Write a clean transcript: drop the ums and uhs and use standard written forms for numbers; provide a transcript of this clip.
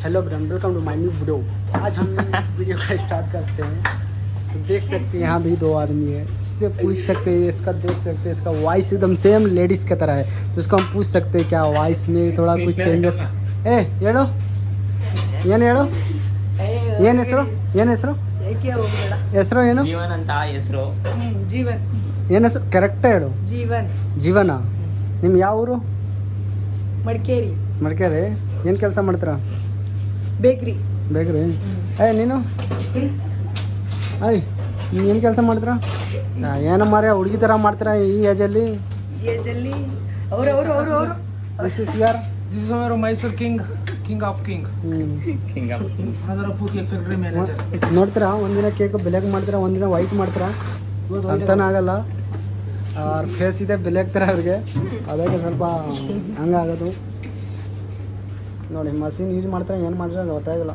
Hello brother, welcome to my new video. आज हम video का स्टार्ट करते हैं। तो देख सकते हैं यहाँ भी दो आदमी है, इससे पूछ सकते हैं, इसका देख सकते हैं, इसका वॉइस एकदम सेम लेडीज़ की तरह है। तो इसको हम पूछ सकते हैं क्या वॉइस में थोड़ा कुछ चेंजेस। ए ಹೇಳು ಏನು ಹೇಳು ಏನು ಹೆಸರು ಹೆಸರು ಏನು ಜೀವನ್ ಅಂತ ಹೆಸರು. ಜೀವನ್ ಏನು ಹೆಸರು ಕರೆಕ್ಟ್ ಹೇಳು. ಜೀವನ್ ಜೀವನ. ನಿಮ್ಮ ಯಾವ ಊರು? ಮಡಿಕೇರಿ ಮಡಿಕೇರಿ. ಏನು ಕೆಲಸ ಮಾಡ್ತೀರಾ? ಬೇಕ್ರಿ. ಬೇಕ್ರಿ. ನೀನು ನೀನು ಏನು ಕೆಲಸ ಮಾಡ್ತೀರಾ? ಏನೋ ಮಾರ್ಯ ಹುಡುಗಿ ಥರ ಮಾಡ್ತೀರಾ ಈ ಏಜಲ್ಲಿ? ಅವರು ದಿಸ್ ಇಸ್ ಯಾರ್? This is our Mysore king of king. Nadarapur cake factory manager. ನೋಡ್ತೀರಾ, ಒಂದಿನ ಕೇಕ್ ಬ್ಲ್ಯಾಕ್ ಮಾಡ್ತೀರಾ, ಒಂದಿನ ವೈಟ್ ಮಾಡ್ತೀರಾ, ಅರ್ಥನೇ ಆಗಲ್ಲ. ಅವ್ರ ಫೇಸ್ ಇದೆ ಬ್ಲ್ಯಾಕ್ ಥರ ಅವ್ರಿಗೆ, ಅದಕ್ಕೆ ಸ್ವಲ್ಪ ಹಂಗಾಗೋದು ನೋಡಿ. ಮಷೀನ್ ಯೂಸ್ ಮಾಡ್ತಾರೆ, ಏನು ಮಾಡಿದ್ರೆ ಗೊತ್ತಾಗಲ್ಲ.